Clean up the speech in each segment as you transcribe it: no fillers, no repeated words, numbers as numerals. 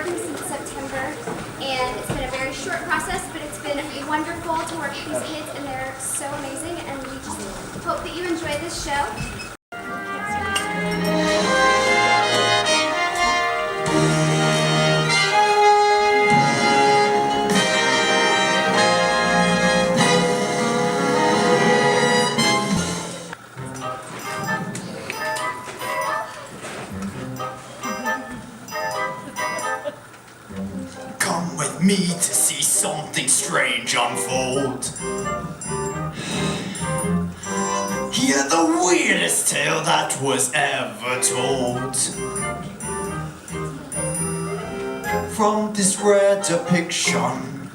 working since September, and it's been a very short process, but it's been wonderful to work with these kids, and they're so amazing, and we just hope that you enjoy this show. Come with me to see something strange unfold. Hear the weirdest tale that was ever told. From this rare depiction,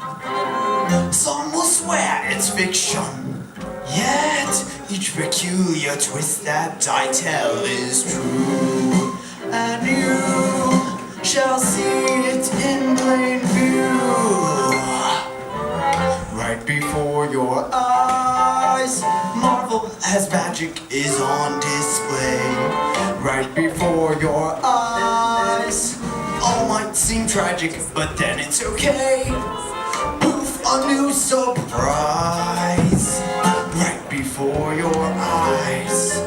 some will swear it's fiction. Yet each peculiar twist that I tell is true. And you shall see it in plain view, right before your eyes. Marvel as magic is on display, right before your eyes. All might seem tragic, but then it's okay. Poof, a new surprise, right before your eyes.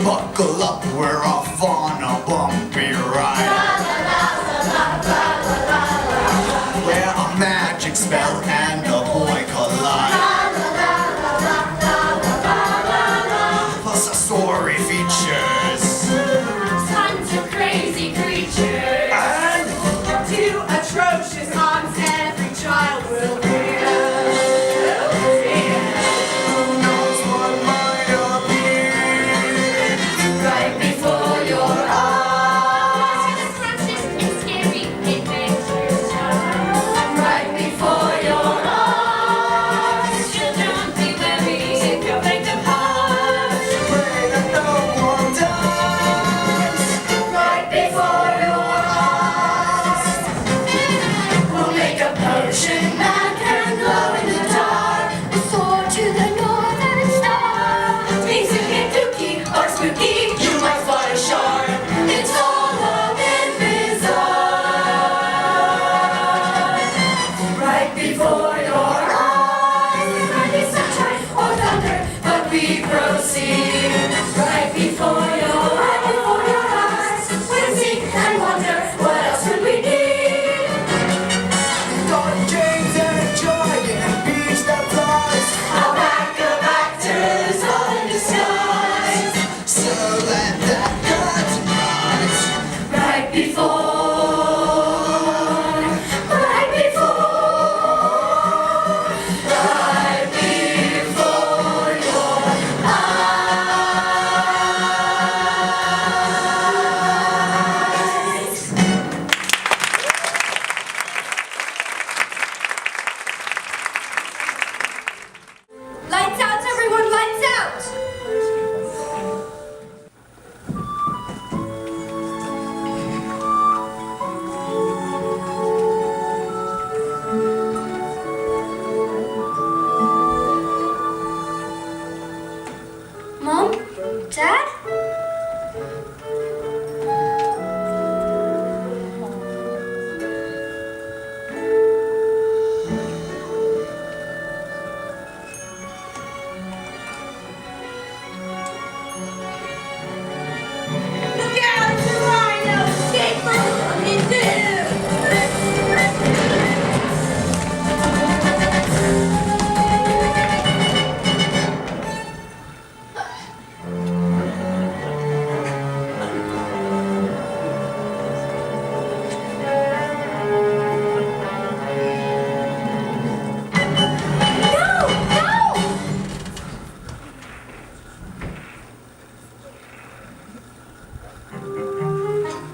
Buckle up, we're off on a bumpy ride, where a magic spell and a boy collide. Plus a story features tons of crazy creatures and two atrocious haunts every child will hear. who knows what might appear Right before your eyes, Scrumptious and scary adventures. right before your eyes. Children, be wary if you're going to pause. pray that no one dies. Right before your eyes, we'll make a potion that can glow in the dark. We'll soar to the northern star. Things you get kooky or spooky, you might spot a shark. It's all a bit bizarre. Right before your eyes, it might be sunshine or thunder, but we proceed. Right before your eyes, we'll see and wonder, what else could we need? Don James and a giant beach that flies. A pack of actors all in disguise. So let that curtain rise. Right before, right before, right before your eyes. Lights out, everyone, lights out! Mom? Dad? Look out, it's a rhino! Escape from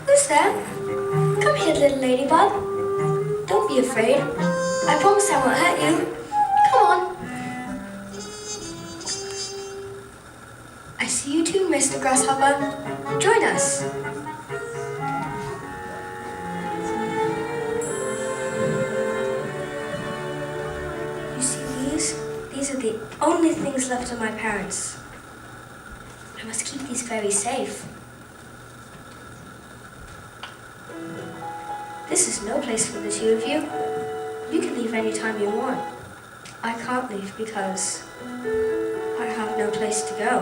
Who's there? Come here, little ladybug. Don't be afraid. I promise I won't hurt you. Come on. I see you too, Mr. Grasshopper. Join us. You see these? These are the only things left of my parents. I must keep these very safe. This is no place for the two of you. You can leave any time you want. I can't leave because I have no place to go.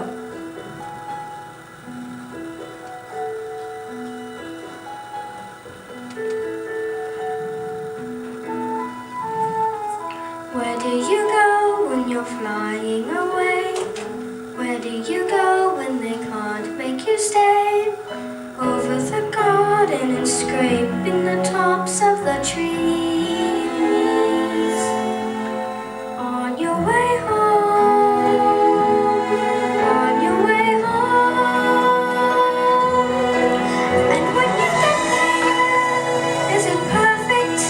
Where do you go when you're flying away? Where do you go when they can't make you stay? Over the garden and scraping the tops of the trees. On your way home, on your way home. And when you get there, is it perfect?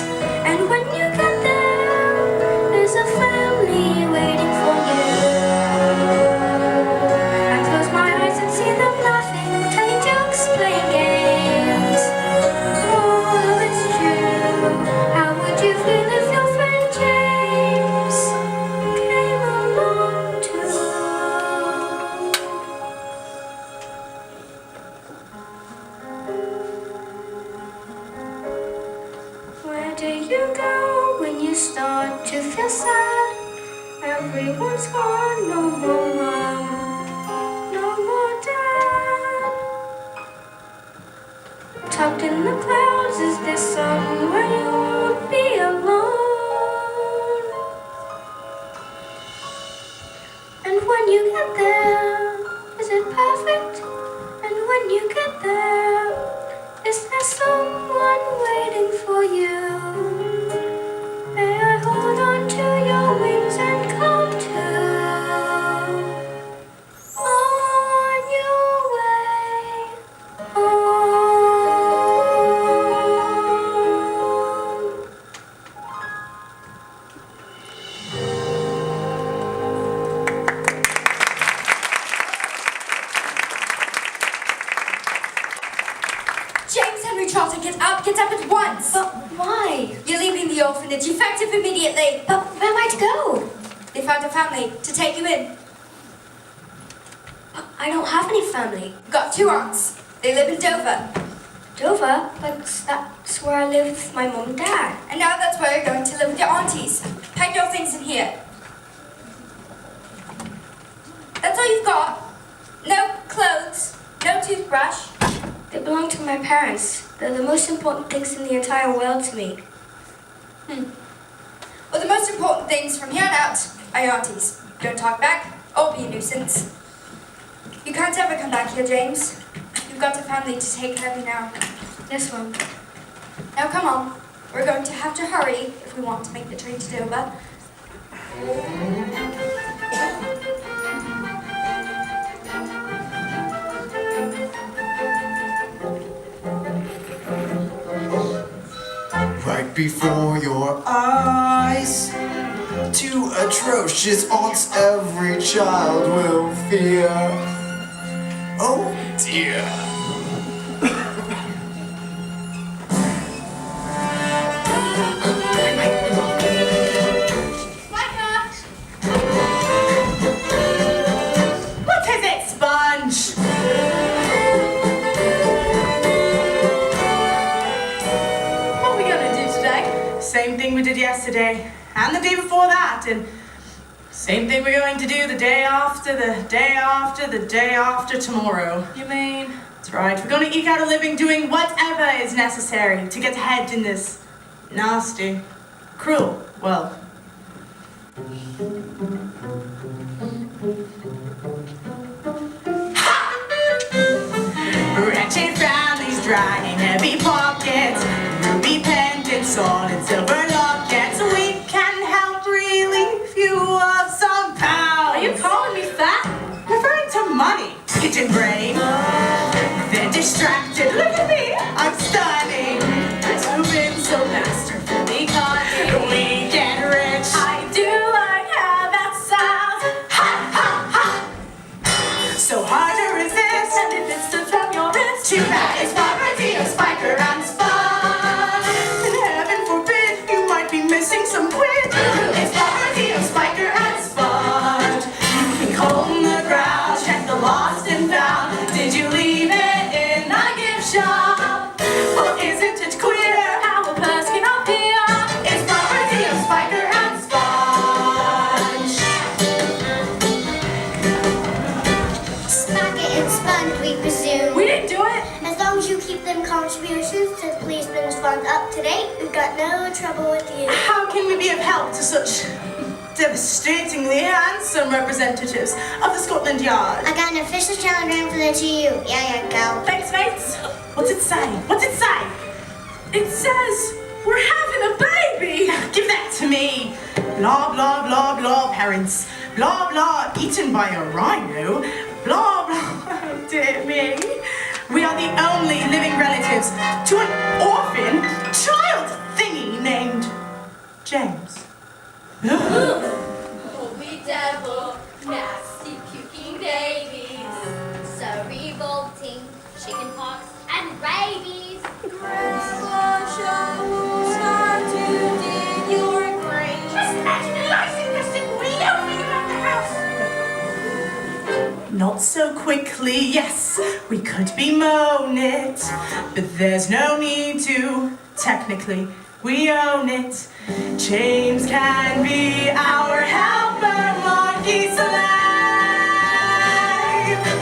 And when you get there, there's a family waiting for you. I close my eyes and see them laughing, telling jokes, playing games. Oh, it's true. How would you feel if your friend James came along too? Where do you go when you start to feel sad? Everyone's gone, no more mom, no more dad. Tucked in the clouds, is there somewhere you won't be alone? And when you get there, is it perfect? And when you get there, is there someone waiting for you? May I hold on to your wings and come to on your way home. James Henry Trotter, get up at once! But why? You're leaving the orphanage, effective immediately! But where am I to go? They found a family to take you in. But I don't have any family. Got 2 aunts. They live in Dover. Dover? But that's where I live with my mum and dad. And now that's where you're going to live with your aunties. Pack your things in here. That's all you've got? No clothes, no toothbrush. They belong to my parents. They're the most important things in the entire world to me. Well, the most important things from here on out are your aunties. Don't talk back or be a nuisance. You can't ever come back here, James. You've got a family to take care of you now. Yes, Mum. Now come on. We're going to have to hurry if we want to make the train to Dover. Right before your eyes, 2 atrocious aunts every child will fear. Oh dear. What is it, Sponge? What are we gonna do today? Same thing we did yesterday, and the day before that, and same thing we're going to do the day after, the day after, the day after tomorrow. You mean? That's right, we're gonna eke out a living doing whatever is necessary to get ahead in this nasty, cruel world. Wretched families drying heavy pockets, ruby pendants, all in silver lockets. We can help relieve you of some pounds. Are you calling me fat? Referring to money, kitchen brain. Then distracted, look at me, I'm stunning. You've been so masterfully cunning. We get rich. I do like how that sounds. Ha ha ha. So hard to resist, and if it's still from your wrist, too bad it's poverty of Spiker and Sponge. And heaven forbid you might be missing some quid. It's poverty of Spiker and Sponge. You can comb the ground, check the lost and found. up to date. We've got no trouble with you. How can we be of help to such devastatingly handsome representatives of the Scotland Yard? I got an official telegram for the two of you. Yeah, go. Thanks, mates. What's it say? What's it say? It says we're having a baby. Give that to me. Blah, blah, blah, blah, parents. Blah, blah, eaten by a rhino. Blah, blah, oh dear me. We are the only living relatives to an orphan child thingy named James. Holy devil, nasty puking babies, so revolting, chickenpox and rabies. Grandma shows how to dig your grave. Just imagine the lice infested wheel being around the house. Not so quickly, yes, we could bemoan it, but there's no need to. Technically, we own it. James can be our helper, monkey slave.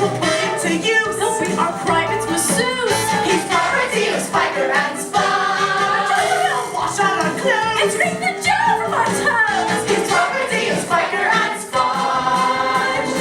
We'll put him to use. He'll be our private masseuse. He's property of Spiker and Sponge. He'll wash all our clothes And drink the gel from our toes. He's property of Spiker and Sponge.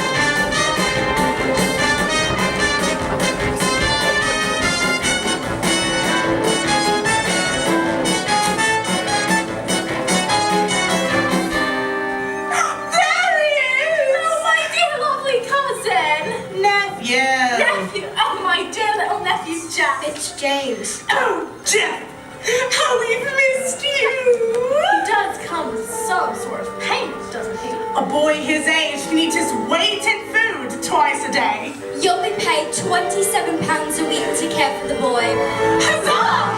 There he is! Oh, my dear lovely cousin. Nephew! Nephew. Oh, my dear little nephew Jack. It's James. Oh, Jeff! How we've missed you! He does come with some sort of payment, doesn't he? A boy his age can eat his weight in food twice a day. You'll be paid £27 a week to care for the boy. Huzzah!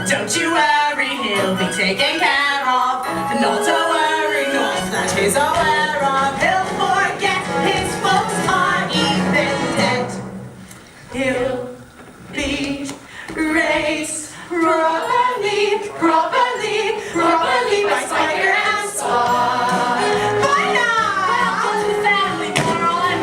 Don't you worry, he'll be taken care of. Not a worry, not that he's aware of. He'll forget his folks are even dead. He'll be raised properly by Spiker and Sponge. Bye now! Welcome to the family, moron.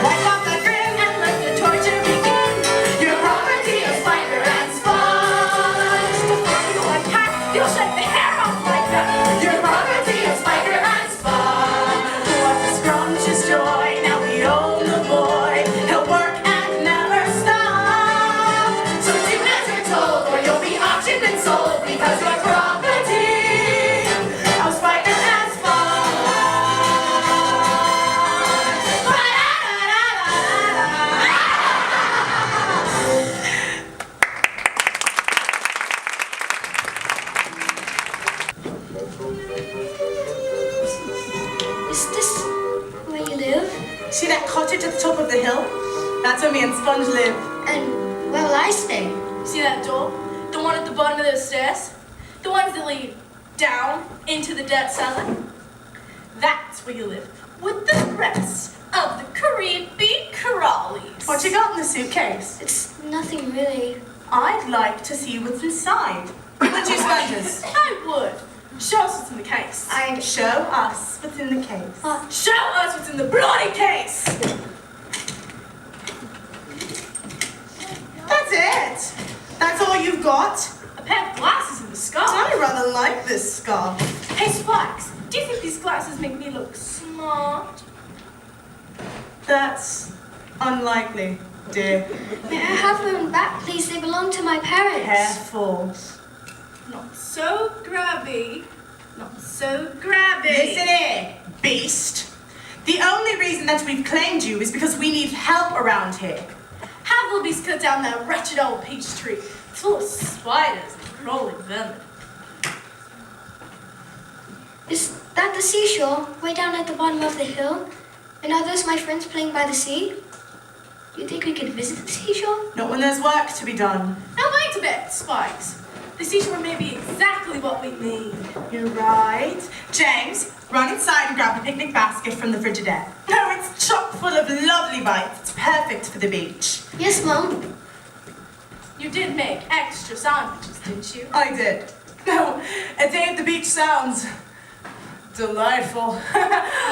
Wipe off the grin and let the torture begin. Your property of Spiker and Sponge. Before you unpack, you'll shake the hair off like that. Your property of Spiker and Sponge. What a scrumptious joy, now we own the boy. He'll work and never stop. So do as you're told, or you'll be auctioned and sold, because you're property of Spiker and Sponge. Is this where you live? See that cottage at the top of the hill? That's where me and Sponge live. And where will I stay? See that door? The one at the bottom of those stairs? The ones that lead down into the dirt cellar? That's where you live, with the rest of the creepy crawlies. What you got in the suitcase? It's nothing really. I'd like to see what's inside. Wouldn't you, Sponges? I would. Show us what's in the case. I'd Show us what's in the case. Show us what's in the bloody case. That's it. That's all you've got. A pair of glasses in the scarf. I rather like this scarf. Hey, Spikes, do you think these glasses make me look smart? That's unlikely, dear. May I have them back, please? They belong to my parents. Careful. Not so grabby. Not so grabby. Listen here, beast. The only reason that we've claimed you is because we need help around here. Have Wilby's cut down that wretched old peach tree. It's full of spiders and crawling vermin. Is that the seashore, way down at the bottom of the hill? And are those my friends playing by the sea? You think we could visit the seashore? Not when there's work to be done. Now wait a bit, Spikes. The seashore may be exactly what we need. You're right. James, run inside and grab a picnic basket from the Frigidaire. No, it's chock full of lovely bites. It's perfect for the beach. Yes, Mom. You did make extra sandwiches, didn't you? I did. No, a day at the beach sounds delightful.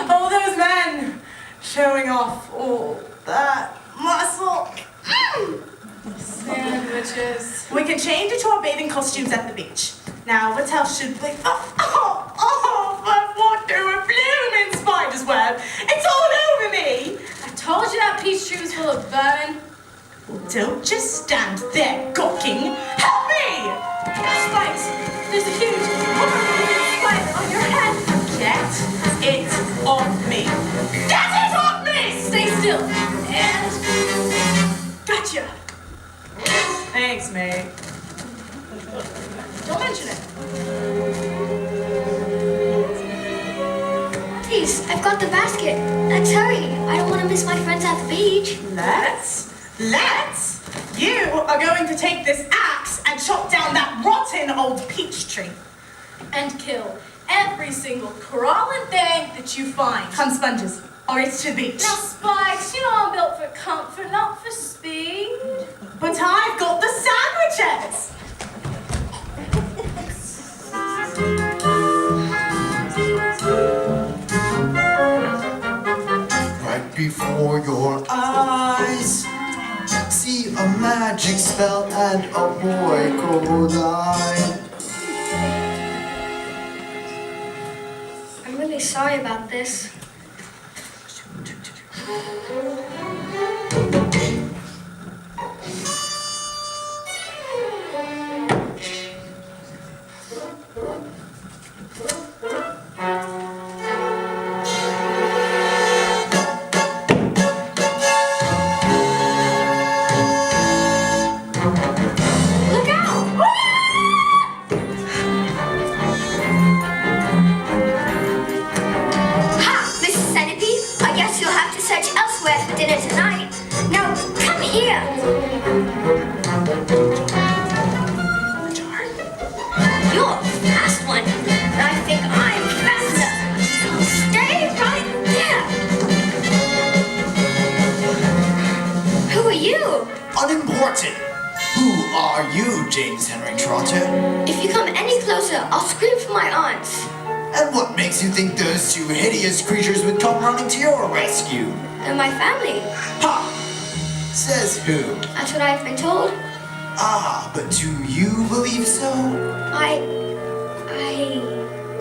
All those men showing off all that muscle. Sandwiches. We can change into our bathing costumes at the beach. Now, what else should we... but what do a blooming spider's web? It's all over me! I told you that peach tree was full of vermin. Don't just stand there gawking. Help me! Spikes, there's a huge, horrible spider on your head. Get it off me! Get it off me! Stay still. And gotcha. Thanks, mate. Don't mention it. Please, I've got the basket. Let's hurry. I don't want to miss my friends at the beach. Let's? You are going to take this axe and chop down that rotten old peach tree. And kill every single crawling thing that you find. Come, sponges. Or it's to the beach. Now, Spikes, you know I'm built for comfort, not for speed. But I've got the sandwiches! Right before your eyes, see a magic spell and a boy collide. I'm really sorry about this. Look out! Ha! Mrs. Centipede, I guess you'll have to search elsewhere for dinner tonight. Now, come here. You're a fast one, but I think I'm faster. Stay right there. Who are you? Unimportant. Who are you, James Henry Trotter? If you come any closer, I'll scream for my aunts. And what makes you think those two hideous creatures would come running to your rescue? And my family. Ha! Says who? That's what I've been told. Ah, but do you believe so?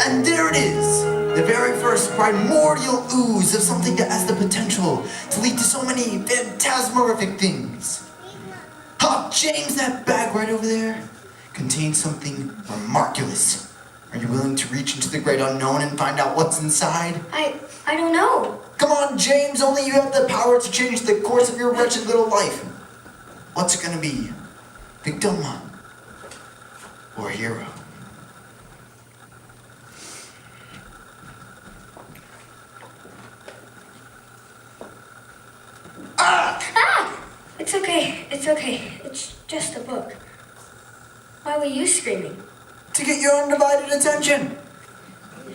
And there it is! The very first primordial ooze of something that has the potential to lead to so many phantasmorific things. Ha! James, that bag right over there contains something remarkulous. Are you willing to reach into the great unknown and find out what's inside? I don't know. Come on, James, only you have the power to change the course of your wretched little life. What's it gonna be? Victim or hero? It's okay. It's okay. It's just a book. Why were you screaming? To get your undivided attention.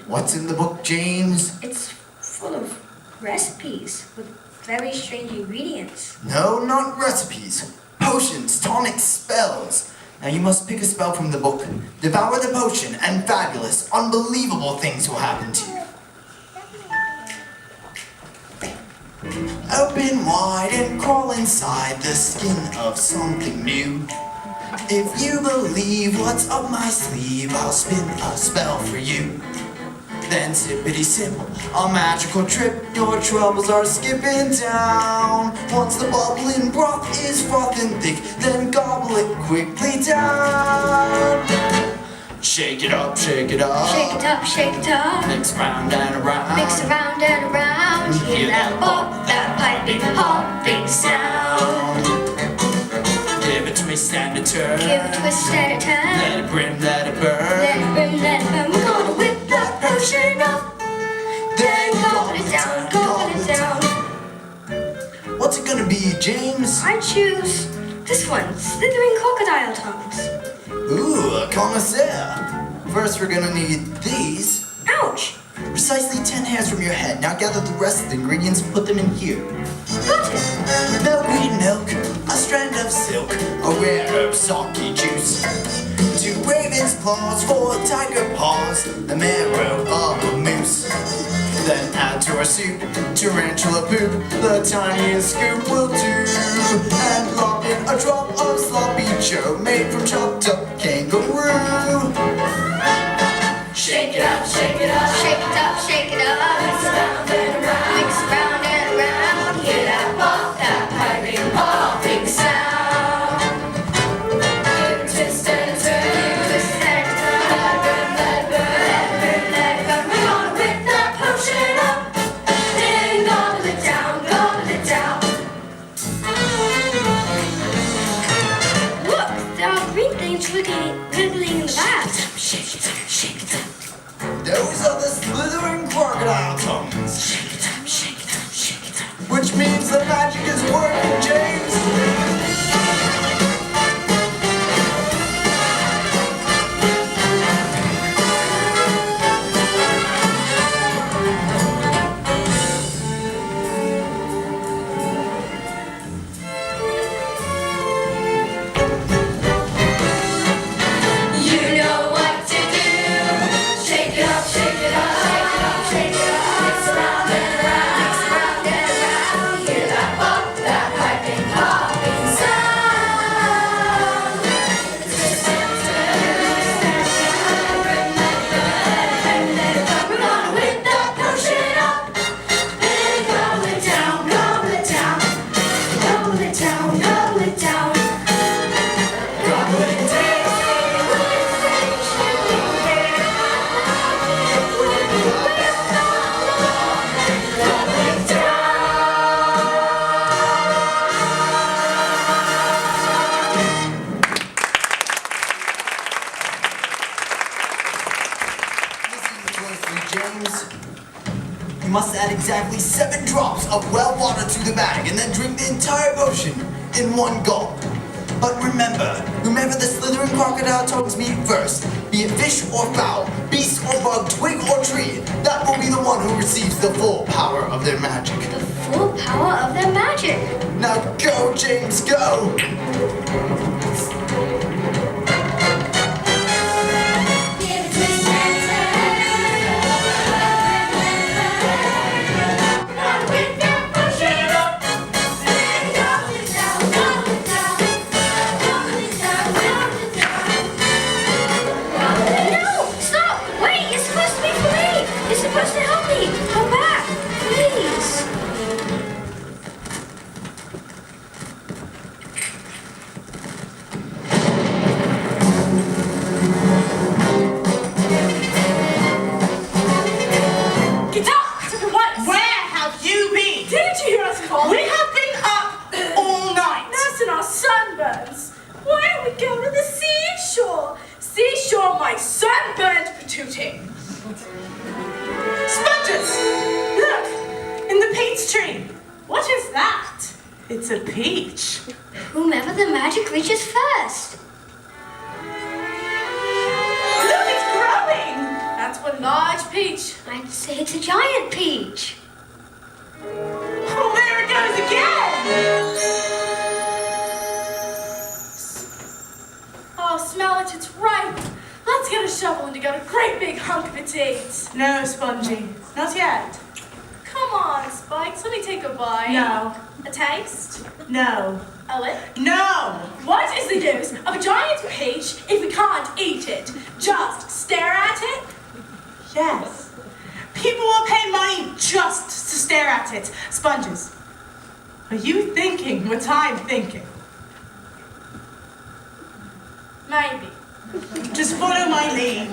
What's in the book, James? It's full of recipes with very strange ingredients. No, not recipes. Potions, tonics, spells. Now you must pick a spell from the book, devour the potion, and fabulous, unbelievable things will happen to you. Open wide and crawl inside the skin of something new. If you believe what's up my sleeve, I'll spin a spell for you. Then sippity sip, a magical trip, your troubles are skipping down. Once the bubbling broth is frothing thick, then gobble it quickly down. Shake it up, shake it up. Shake it up, shake it up. Mix round and around. Mix around and around. Hear that pop, that piping, hopping sound. Give a twist and a turn. Give a twist and a turn. Let it brim, let it burn. Let it burn, let it burn. We're gonna whip that potion up. Then gobble it down, gobble it down. What's it gonna be, James? I choose this one, slithering crocodile tongues. Ooh, a connoisseur. First, we're gonna need these. Ouch! Precisely 10 hairs from your head. Now gather the rest of the ingredients and put them in here. Got it! Milkweed milk, a strand of silk, a rare herb sake juice. 2 raven's claws, 4 tiger paws, the marrow of a moose. Then add to our soup tarantula poop, the tiniest scoop will do. And drop in a drop of sloppy joe made from chopped up kangaroo. Shake it up, shake it up. Shake it up, shake it up. Mix round and around. Mix round and round. Hear that pop, that piping, popping sound. Give it a twist and a turn. Twist and turn. Let burn. We're gonna whip that potion up. Then gobble it down, gobble it down. Look, there are green things wiggling in the bath. Shake it up, shake it up. Those are the slithering crocodile tongues. Shake it up, shake it up, shake it up. Which means the magic is working, James. You know what to do. Shake it up, shake it up, shake it up, shake it up. Mix round and around, mix round and around. Hear that pop, that piping, popping sound. Twist and turn, we're gonna whip that potion up. Then gobble it down, gobble it down, gobble it down, gobble it down. Gobble it down. Listen closely, James. You must add exactly 7 drops of well water to the bag and then drink the entire potion in one gulp. But remember the slithering crocodile tongues meet first. Be it fish or fowl, beast or bug, twig or tree, that will be the one who receives the full power of their magic. The full power of their magic. Now go, James, go! Give it a twist and turn. Gonna whip that potion up. Then gobble it down, gobble it down. Gobble it down, gobble it down. Gobble it No! Stop! Wait! It's supposed to be for me! It's supposed to help me! Come back! Please! Get up! What? Where have you been? Didn't you hear us call? We have been up all night. Nursing our sunburns. Why don't we go to the seashore? Seashore, my sunburned patootie. Sponges! Look, in the peach tree. What is that? It's a peach. Whomever the magic reaches first. Look, it's growing. That's one large peach. I'd say it's a giant peach. Oh, there it goes again. Oh, smell it, it's ripe. Let's get a shovel and dig out a great big hunk of it to eat. No, Spongy, not yet. Come on, Spikes, let me take a bite. No, A taste? no, A lip? no. What is the use of a giant peach if we can't eat it? Just stare at it? Yes. People will pay money just to stare at it. Sponges, are you thinking what I'm thinking? Maybe. Just follow my lead.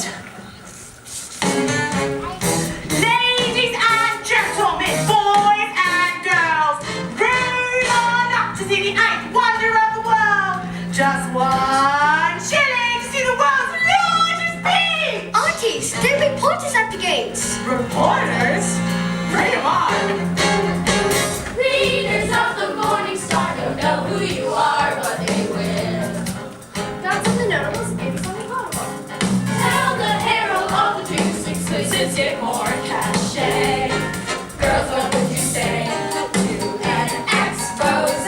Ladies and gentlemen, boys and girls, roll on up to see the eighth wonder of the world. Just $1 shilling to see the world's largest peach. Aunties, there'll be porters at the gates. Reporters? Bring 'em on. Readers of the Morning Star don't know who you are, but they will. That's the notables in Sunny Audible. Tell the herald of the juice exclusives get more cachet. Girls, what would you say to an expose?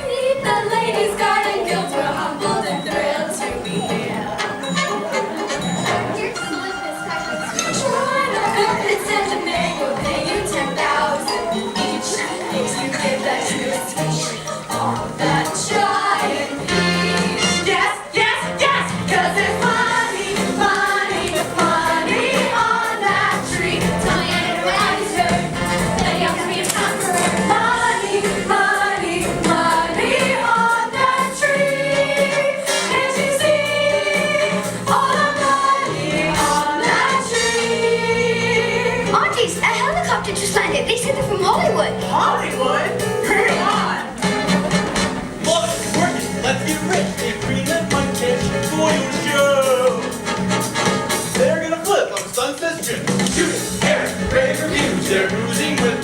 Read the Ladies' Garden Guild, we're humbled and thrilled to be here. You're so this type of Try to good sentiment.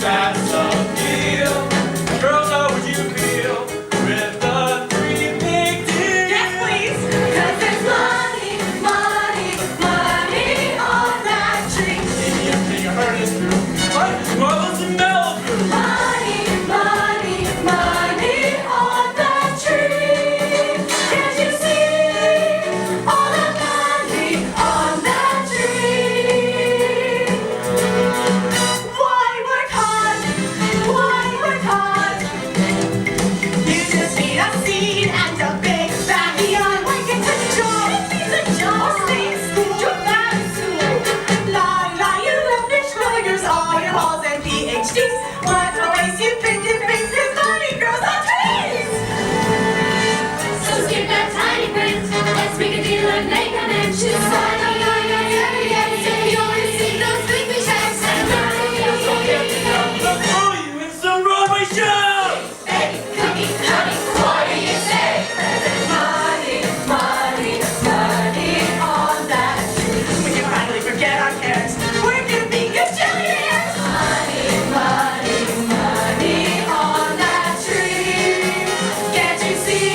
mass appeal. Girls, how would you feel with the 3 big deals? Yes, please. 'Cause there's money, money, money on that tree. Indian thing I heard is true. What? Marvelous in Malibu. Money, money, money on that tree. Can't you see all the money on that tree? Why work hard? Why work hard? You just need a seed and a big backyard. Why get a job? Or stay in school. You're not in school. La, you English lawyers, all your halls and PhDs. What a waste you printed faces, money grows on trees. So skip that tiny print. Let's make a deal and make an inch. Choose money, if you only see those big checks and money. I'll throw you in some Broadway shows. Baby, cookie, honey, what do you say? There's money, money, money on that tree. We can finally forget our cares. We're gonna be gajillionaires. Money, money, money on that tree. Can't you see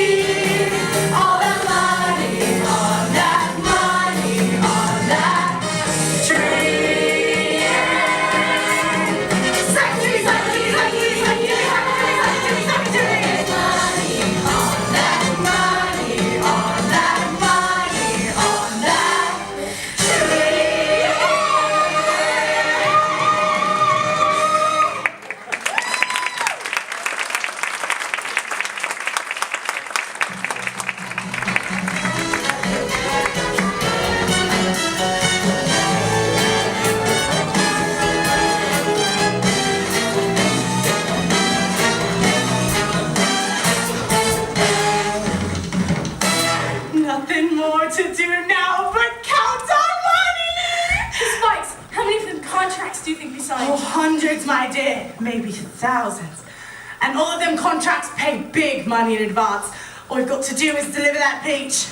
all the money on that money on that tree? Factory, factory, factory, factory, factory, factory. Money on that money on that money on that tree. Nothing more to do now but count our money. Spice, how many of them contracts do you think we signed? Oh, hundreds, my dear. Maybe thousands. And all of them contracts pay big money in advance. All we've got to do is deliver that peach.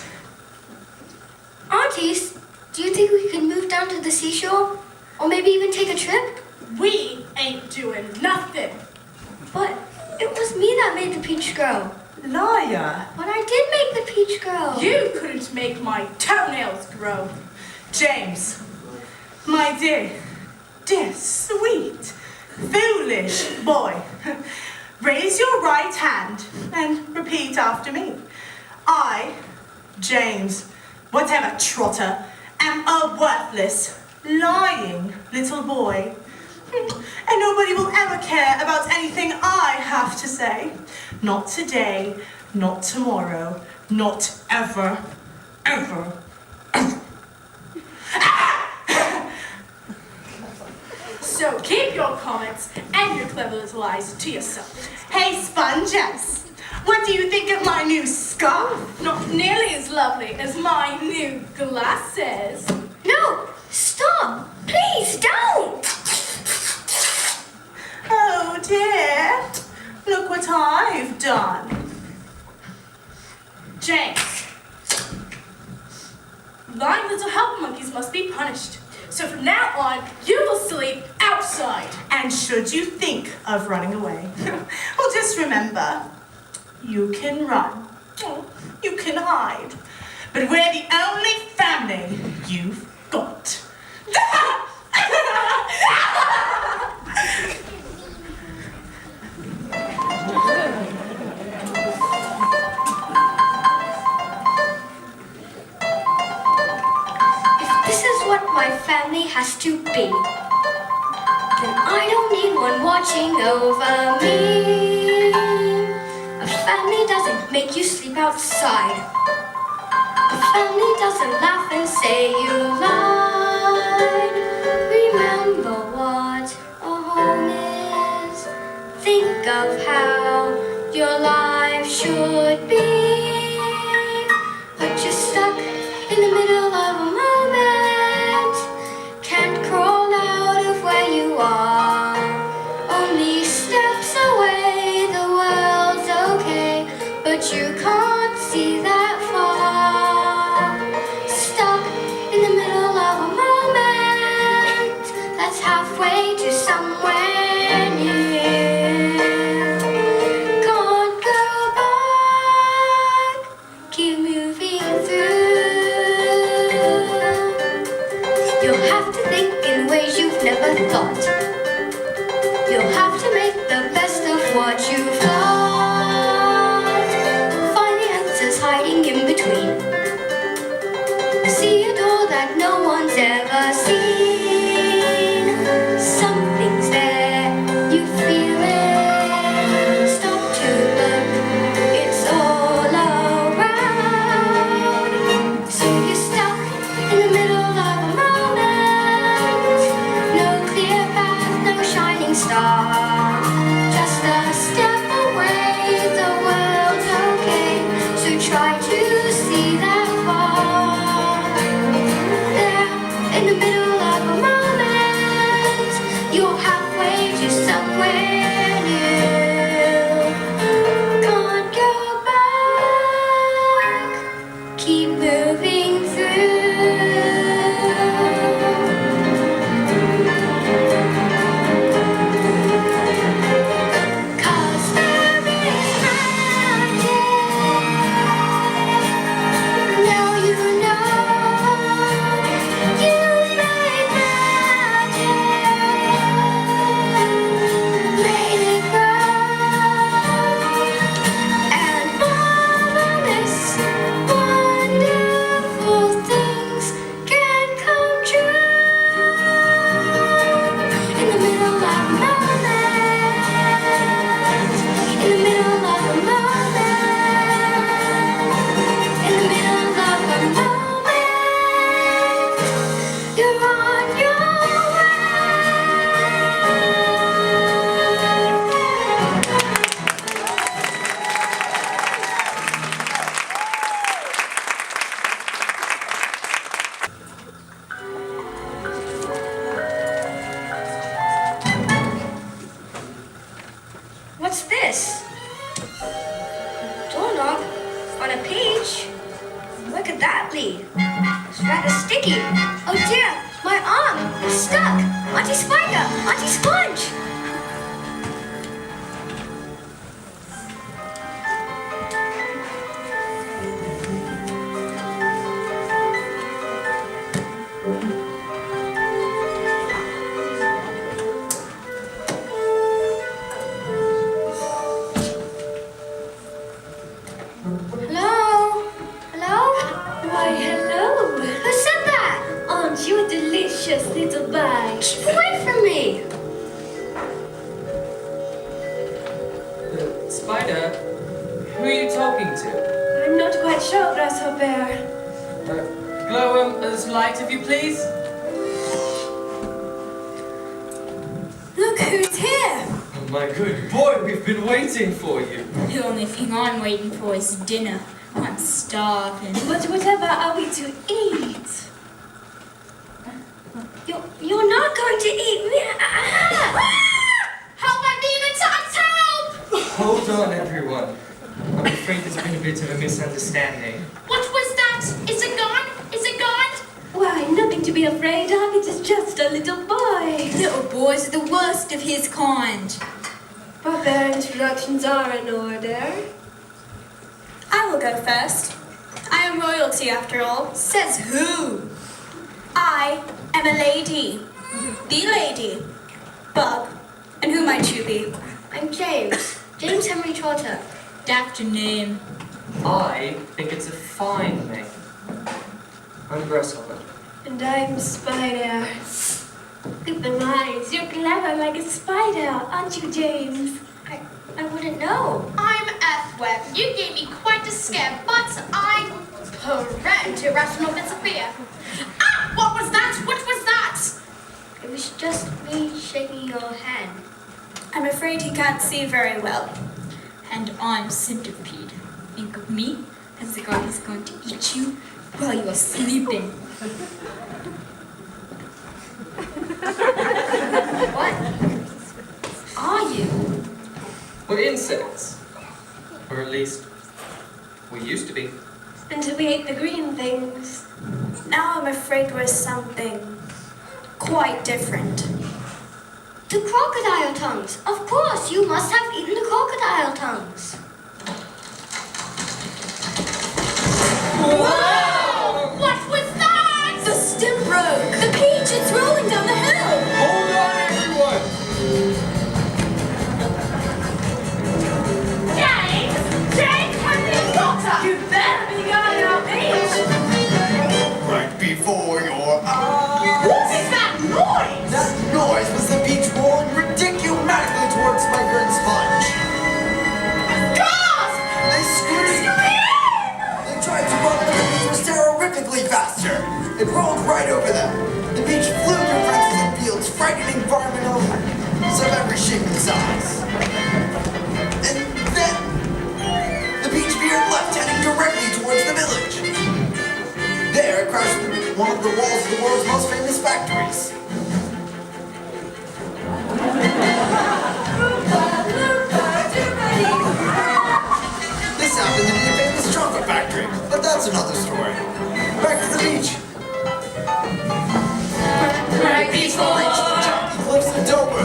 Aunties, do you think we could move down to the seashore? Or maybe even take a trip? We ain't doing nothing. But it was me that made the peach grow. Liar. But I did make the peach grow. You couldn't make my toenails grow. James, my dear, sweet, foolish boy. Raise your right hand and repeat after me. I, James, whatever trotter, am a worthless, lying little boy. And nobody will ever care about anything I have to say. Not today, not tomorrow, not ever, ever, ever. So keep your comments and your clever little lies to yourself. Hey, Sponges, what do you think of my new scarf? Not nearly as lovely as my new glasses. No! Stop! Please don't! Oh dear, look what I've done. James, lying little helper monkeys must be punished. So from now on, you will sleep outside. And should you think of running away, well, just remember, you can run, you can hide, but we're the only family you've got. If this is what my family has to be, then I don't need one watching over me. A family doesn't make you sleep outside. A family doesn't laugh and say you lied. Remember what a home is. Think of how your life should be. But you're stuck in the middle of a moment. Can't crawl out of where you are. Only steps away, the world's okay, but you can't see that far. Stuck in the middle of a moment that's halfway to somewhere new. star. Just a step away, the world's okay. So try to see that far. There, in the middle of a moment, you're halfway to somewhere new. Can't go back. Keep moving through. 'Cause there is magic. Now you know you made magic. Made it grow. And marvelous, wonderful things can come true. In the middle of a moment, in the middle of a moment, in the middle of a moment, you're on your way. What's this? Doorknob on a page? Where could that lead? It's rather sticky. Oh dear, my arm is stuck. Auntie Spider, Auntie Sponge. Hello? Hello? Why, hello. Who said that? Aren't you a delicious little bite? Keep away from me. Spider, who are you talking to? I'm not quite sure, Grasshopper. Glow as light, if you please. Look who's here. Oh, my good boy, we've been waiting for you. The only thing I'm waiting for is dinner. I'm starving. But whatever are we to eat? You're not going to eat me. Help, I'm being attacked, help! Hold on, everyone. I'm afraid there's been a bit of a misunderstanding. What was that? Is it gone? Is it gone? Why, nothing to be afraid of. It is just a little boy. Little boys are the worst of his kind. Proper introductions are in order. I will go first. I am royalty after all. Says who? I am a lady. The lady. Bug. And who might you be? I'm James. James Henry Trotter. After name. I think it's a fine name. I'm Grasshopper. And I'm Spider. Look at my eyes. You're clever like a spider, aren't you, James? I wouldn't know. I'm Earthweb. You gave me quite a scare, but I prevent irrational fits of fear. Ah! What was that? What was that? It was just me shaking your hand. I'm afraid he can't see very well. And I'm Centipede. Think of me as the guy who's going to eat you while you're sleeping. What are you? We're insects. Or at least, we used to be. Until we ate the green things. Now I'm afraid we're something quite different. The crocodile tongues. Of course, you must have eaten the crocodile tongues. Whoa! What was that? The stem broke. The peach, it's rolling down the hill. Hold on, everyone! James Henry Trotter! You better be on our page. Right before your eyes. What is that noise? That noise was the beach rolling ridiculously towards Spiker and Sponge. Gasp! They screamed. They tried to run, but the beach was astonishing size. And then the beach veered left, heading directly towards the village. There it crashed through one of the walls of the world's most famous factories. This happened to be a famous chocolate factory, but that's another story. Back to the beach. Right before, Chocolate cliffs of Dover.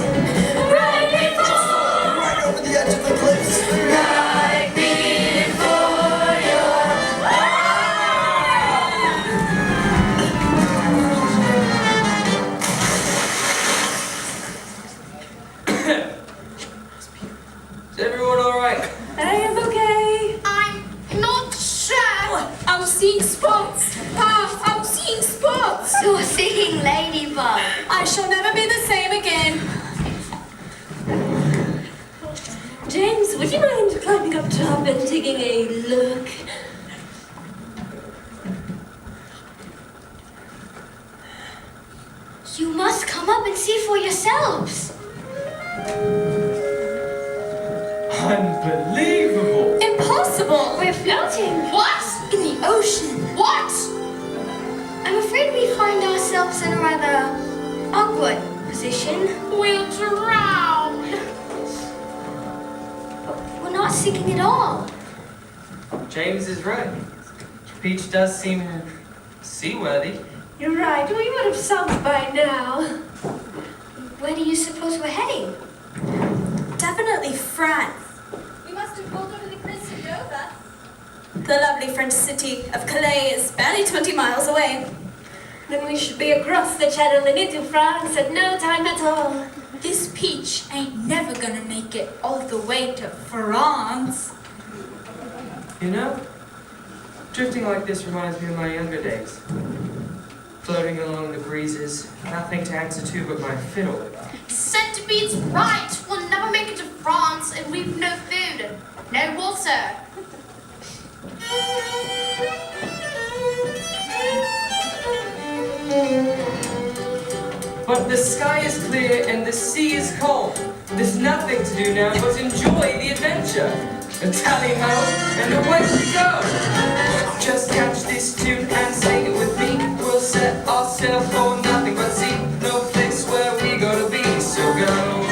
right before, Right over the edge of the cliffs. right before your Is everyone alright? I am okay. I'm not sure. I'm seeing spots. I'm seeing spots. You're seeing Ladybug. I shall never be the same again. James, would you mind climbing up top and taking a look? You must come up and see for yourselves. Unbelievable! Impossible! We're floating. What? In the ocean. What? I'm afraid we find ourselves in a rather awkward position. We'll drown. We're not sinking at all. James is right. Peach does seem seaworthy. You're right, we would have sunk by now. Where do you suppose we're heading? Definitely France. We must have pulled over the cliffs of Dover. The lovely French city of Calais is barely 20 miles away. Then we should be across the channel and into France at no time at all. This Peach ain't never gonna make it all the way to France. You know, drifting like this reminds me of my younger days. Floating along the breezes, nothing to answer to but my fiddle. Centipede's right. We'll never make it to France, and we've no food, no water. But the sky is clear and the sea is calm. There's nothing to do now but enjoy the adventure. And tally ho, and away we go. Just catch this tune and sing it with me. We'll set ourselves for nothing but sea. No place where we gotta be, so go.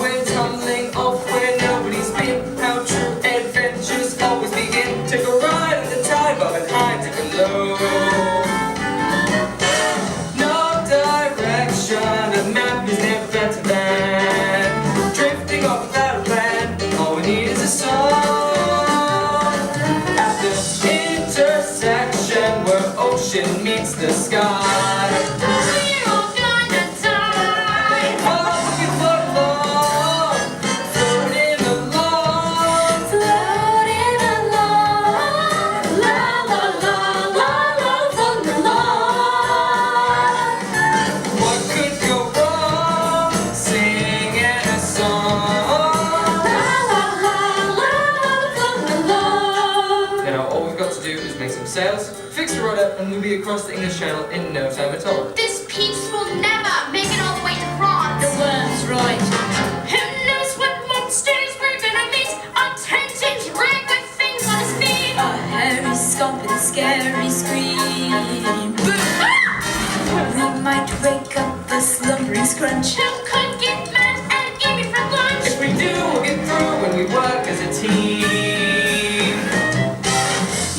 We're tumbling off where nobody's been. How true adventures always begin. Take a ride on the tide, bobbing high, dipping low. No direction, a map is never better than drifting off without a plan. All we need is a song. At the intersection where ocean meets the sky. We're all gonna die. Oh, we can float along, floating along. floating along, la la la la la, floating along. What could go wrong? Singing a song. La la la la la, floating along. Now all we've got to do is make some sails, fix the rudder, and we'll be across the English Channel in no time at all. This Peach will never make it all the way to France. The worm's right. Who knows what monsters we're gonna meet? A 10-inch rig with things on his feet. A hairy scump and scary scream. We might wake up a slumbering scrunch. Who could get mad and eat me for lunch? If we do, we'll get through when we work as a team.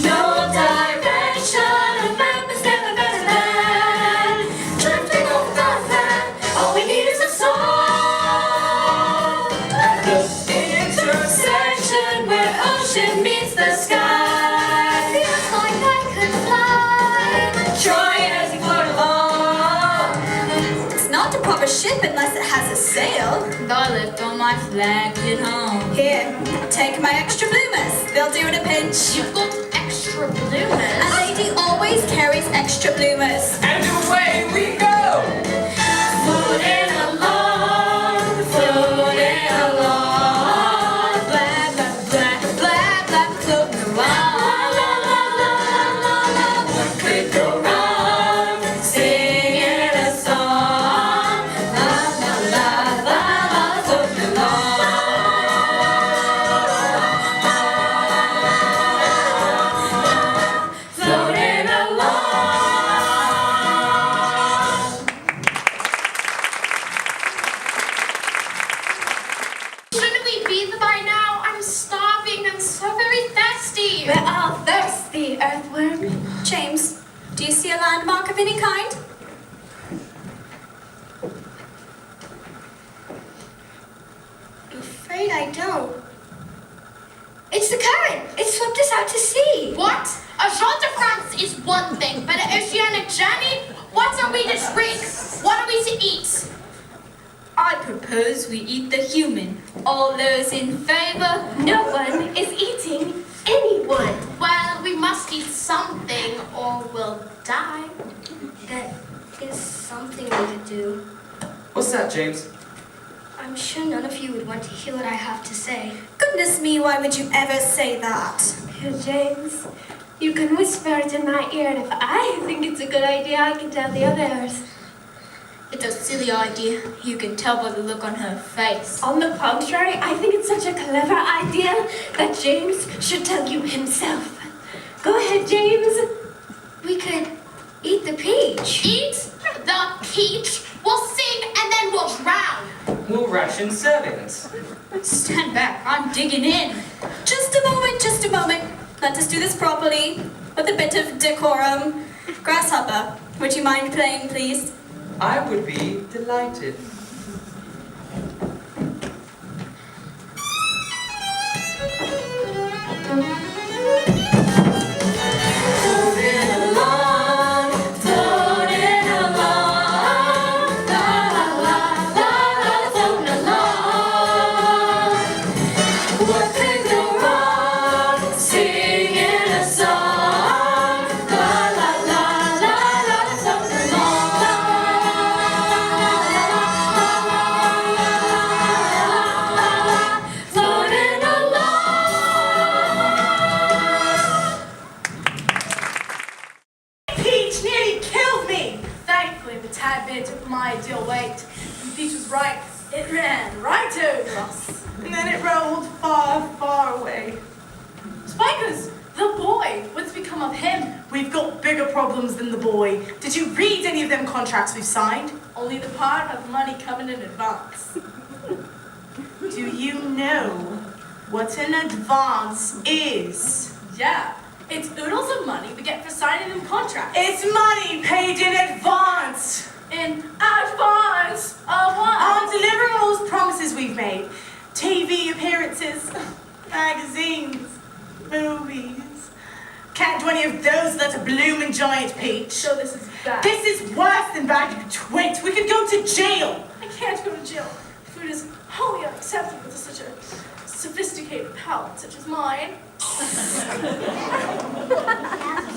No direction, a map is never better than drifting off the land. All we need is a song. At the Intersection where ocean meets the sky. Feels like I could fly. Try as you float along. It's not a proper ship unless it has a sail. I left all my flags at home. Here, take my extra bloomers. They'll do in a pinch. You've got extra A bloomers. lady always carries extra bloomers. and away we go. Floating along, floating along. Blah, blah, blah, blah, blah, floating along. La la la la la, what could go wrong? Singing a song. La la you. We're all thirsty, Earthworm. James, do you see a landmark of any kind? I'm afraid I don't. It's the current. It swept us out to sea. What? A Jean de France is one thing, but an oceanic journey? What are we to drink? What are we to eat? I propose we eat the human. All those in favor? No one is eating anyone. Well, we must eat something or we'll die. That is something we could do. What's that, James? I'm sure none of you would want to hear what I have to say. Goodness me, why would you ever say that? James, you can whisper it in my ear, and if I think it's a good idea, I can tell the others. It's a silly idea. You can tell by the look on her face. On the contrary, I think it's such a clever idea that James should tell you himself. Go ahead, James. We could eat the peach. Eat the peach, we'll sing, and then we'll drown. We'll ration servings. Stand back, I'm digging in. Just a moment. Let us do this properly, with a bit of decorum. Grasshopper, would you mind playing, please? I would be delighted. Peach nearly killed me! Thankfully, the tad bit took my ideal weight. And Peach was right. It ran right over us. And then it rolled far, far away. Spikers, the boy. What's become of him? We've got bigger problems than the boy. Did you read any of them contracts we've signed? Only the part of money coming in advance. Do you know what an advance is? Yeah, it's oodles of money we get for signing them contracts. It's money paid in advance! In advance of what? On delivering all those promises we've made. TV appearances, magazines, movies. Can't do any of those without a blooming giant peach. So this is bad. This is worse than bad, you twit. We could go to jail. I can't go to jail. Food is wholly unacceptable to such a sophisticated palate such as mine.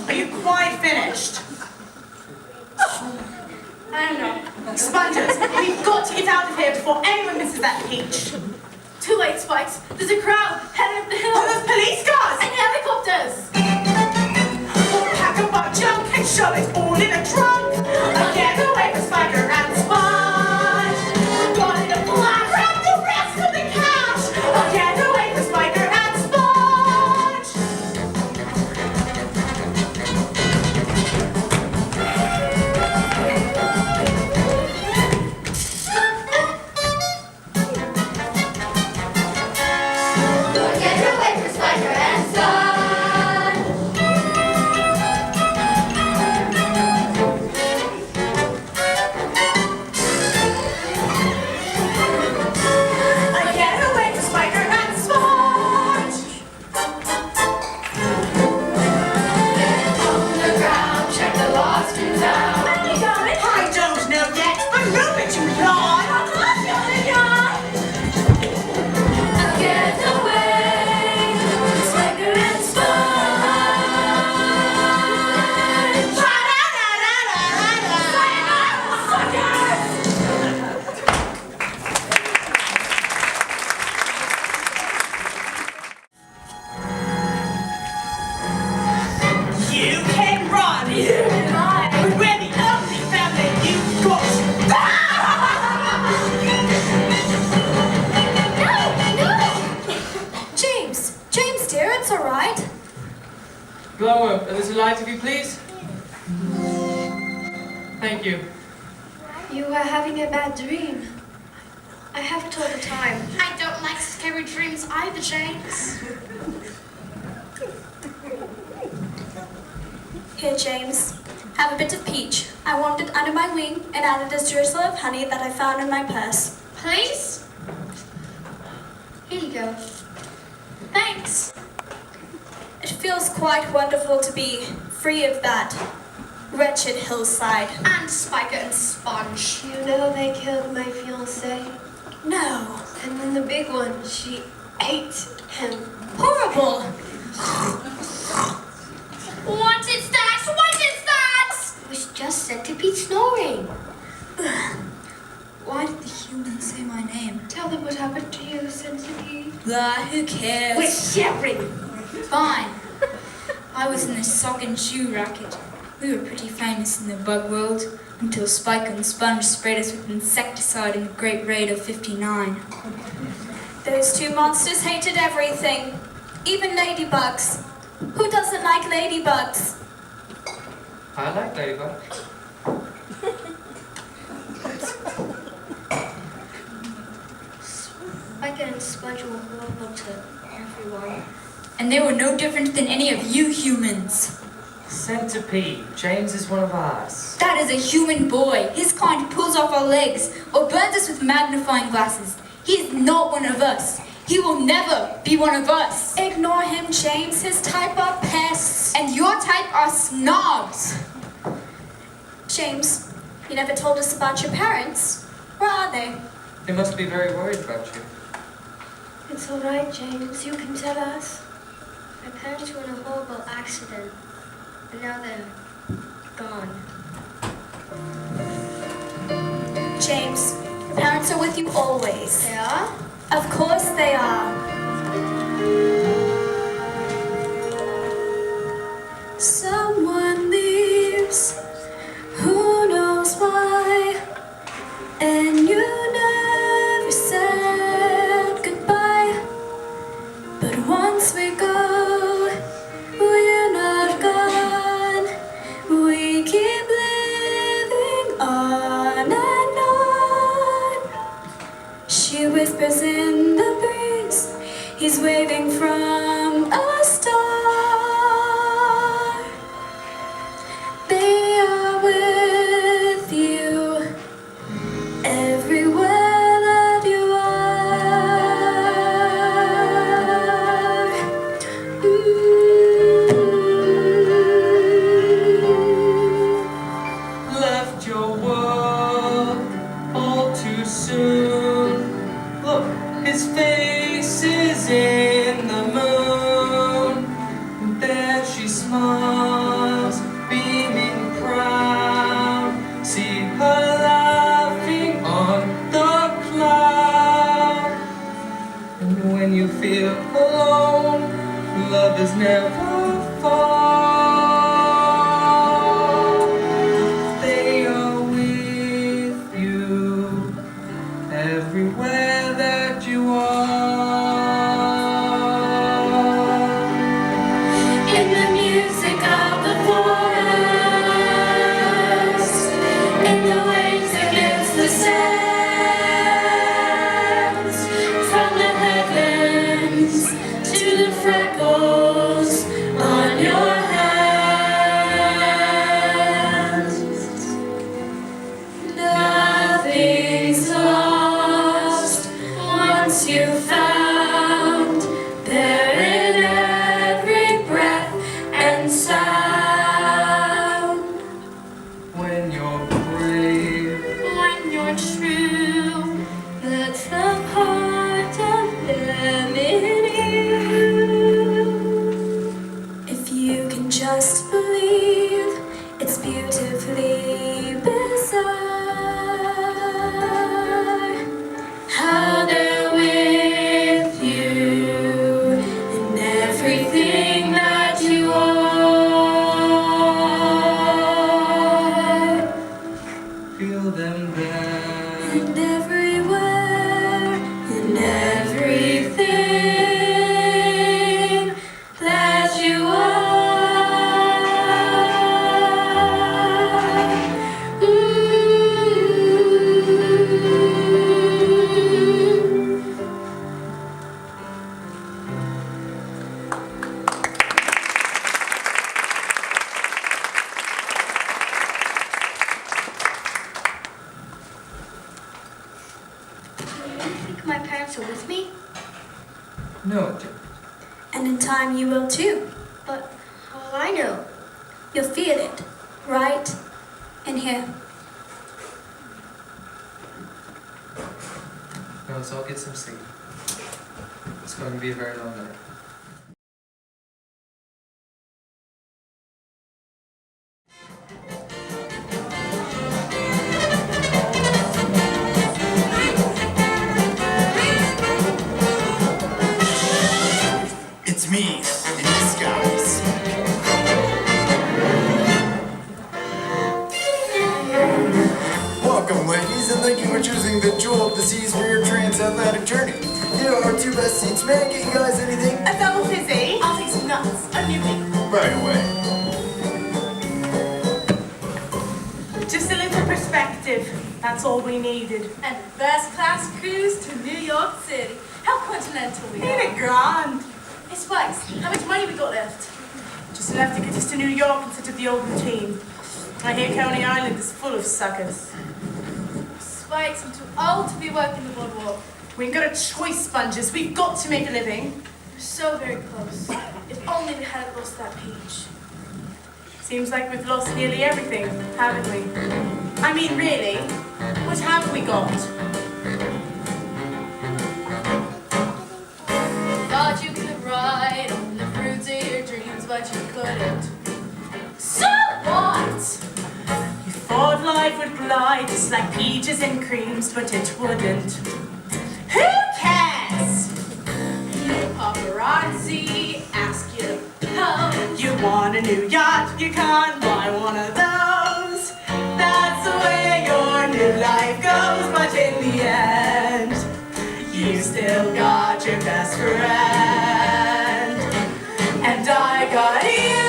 Are you quite finished? I don't know. Sponges, we've got to get out of here before anyone misses that peach. Too late, Spikes. There's a crowd heading up the hill. Oh, those police cars! And helicopters. We'll pack up our junk and shove it all in a trunk. I'll get away from Spiker and Sponge. We've got it a black, grab the rest of the cash. I'll get away from Spiker and Sponge. Get away from Spiker and Sponge. I get away from Spiker and Sponge. On the ground, check the lost and found. I don't know yet, but move it, you yawn. Get away from Spiker and Sponge. You can run, but we're the only family you've got. James dear, it's all right. Blow up a little light if you please. Thank you. You are having a bad dream. I have it all the time. I don't like scary dreams either, James. Here, James. Have a bit of peach. I warmed it under my wing and added a drizzle of honey that I found in my purse. Please? Here you go. Thanks. It feels quite wonderful to be free of that wretched hillside. And Spiker and Sponge. You know they killed my fiancé? No. And then the big one, she ate him. Horrible. What is that? What is that? It was just Centipede snoring. Why did the humans say my name? Tell them what happened to you, Centipede. Ah, who cares? We're sharing. Fine. I was in the sock and shoe racket. We were pretty famous in the bug world until Spike and Sponge sprayed us with insecticide in the Great Raid of '59. Those two monsters hated everything. Even ladybugs. Who doesn't like ladybugs? I like Ladybug. Spiker and Sponge were horrible to everyone. And they were no different than any of you humans. Centipede. James is one of us. That is a human boy. His kind pulls off our legs or burns us with magnifying glasses. He is not one of us. He will never be one of us. Ignore him, James. His type are pests. And your type are snobs. James, you never told us about your parents. Where are they? They must be very worried about you. It's all right, James. You can tell us. My parents were in a horrible accident, and now they're gone. James, your parents are with you always. They are? Of course they are. Someone leaves, who knows why, and you never said goodbye. But once we go, we're not gone. We keep living on and on. She whispers in the breeze, he's waving from a star. They are with you everywhere that you are. Left your world all too soon. Look, his face is in the moon. And there she smiles, beaming proud. See her laughing on the cloud. And when you feel alone, love is never far. They are with you everywhere that you are. In the music of the forest, in the waves against the sands, from the heavens to the freckles on your hands. Nothing's lost once you've found. They're in every breath and sound. When you're brave, When you're true, that's the part of them in you. If you can just believe, it's beautifully bizarre how they're with my parents are with me? No, James. And in time you will too. But how will I know? You'll feel it. Right in here. No, let's all get some sleep. It's going to be a very long night. It's me, in disguise. Welcome, ladies, and thank you for choosing the Jewel of the Seas for your transatlantic journey. Here are our 2 best seats. May I get you guys anything? A double fizzy. I'll take some nuts. A newbie. Right away. Just a little perspective. That's all we needed. And a first-class cruise to New York City. How continental we Ain't are. it grand? Hey, Spikes, how much money we got left? Just enough to get us to New York instead of the old routine. I hear Coney Island is full of suckers. Spikes, I'm too old to be working the boardwalk. We ain't got a choice, sponges. We've got to make a living. We're so very close. If only we hadn't lost that peach. Seems like we've lost nearly everything, haven't we? I mean, really, what have we got? Thought you could ride on the fruits of your dreams, but you couldn't. So what? You thought life would glide just like peaches and creams, but it wouldn't. Who cares? Paparazzi ask you to pose. You want a new yacht, you can't buy one of those. That's the way your new life goes, but in the end, you still got your best friend. And I got you.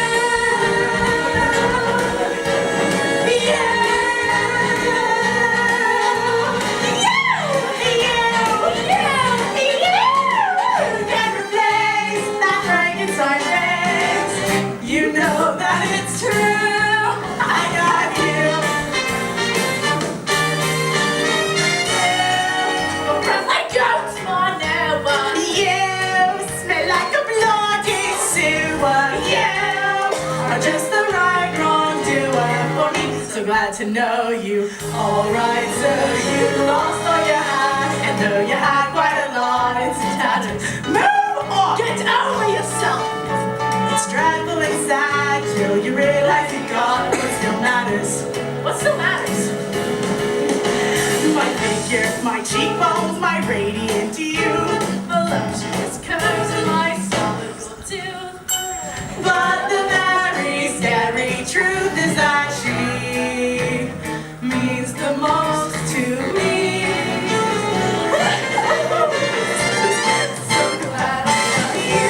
You know that it's true. I got you. Breath like goats for no one. You smell like a bloody sewer. You are just the right wrongdoer for me. So glad to know you. Alright, so you lost all you had, and though you had quite a lot, it's tattered. Move on. Get over yourself. It's dreadful and sad till you realize you got what still matters. What still matters? My figure, my cheekbones, my radiant youth. Voluptuous curves and my solid gold tooth. But the very scary truth is that she means the most to me. So glad I got you.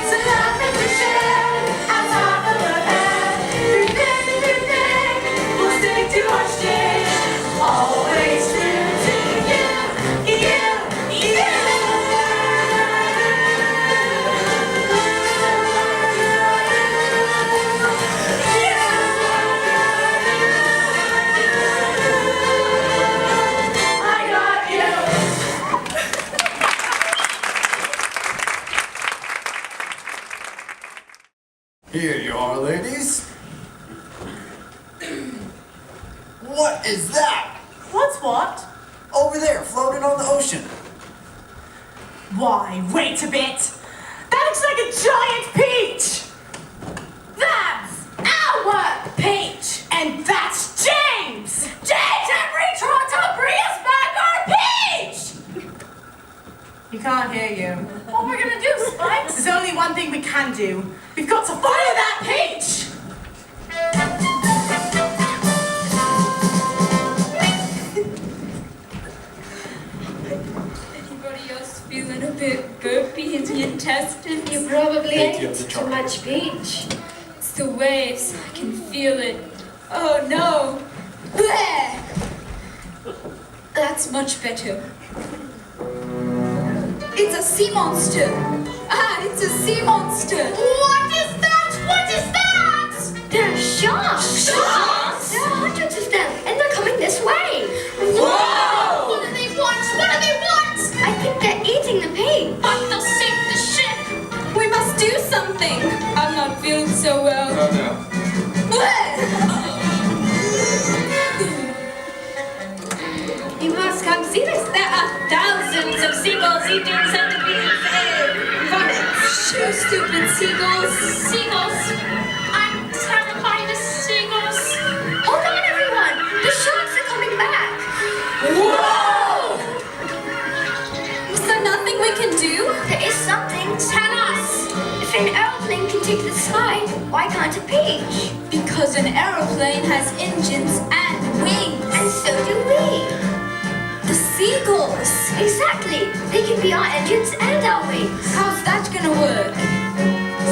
So nothing to share on top of her head. Through day, we'll stick to our shit. Always true to you, you, you. I got you. Here you are, ladies. What is that? What's what? Over there, floating on the ocean. Why, wait a bit. That looks like a giant peach. That's our peach. And that's James. James Henry tried to bring us back our peach. He can't hear you. What we're gonna do, Spikes? There's only one thing we can do. We've got to follow that peach. Anybody else feeling a bit burpy in the intestines? You probably Thank you, ate the too chocolate. much peach. It's the waves. I can feel it. Oh no! Bleh! That's much better. It's a sea monster! Ah, it's a sea monster! What is that? What is that? They're sharks! Sharks? There are hundreds of them, and they're coming this way. Whoa! You must come see this. There are thousands of seagulls eating centipedes and rabbits. Shoo, stupid seagulls. Seagulls. I'm terrified of seagulls. Hold on, everyone! The sharks are coming back! Whoa! Is there nothing we can do? There is something. Tell us. If an airplane can take the sky, why can't a peach? Because an aeroplane has engines and wings. And so do we. The seagulls. Exactly. They can be our engines and our wings. How's that gonna work?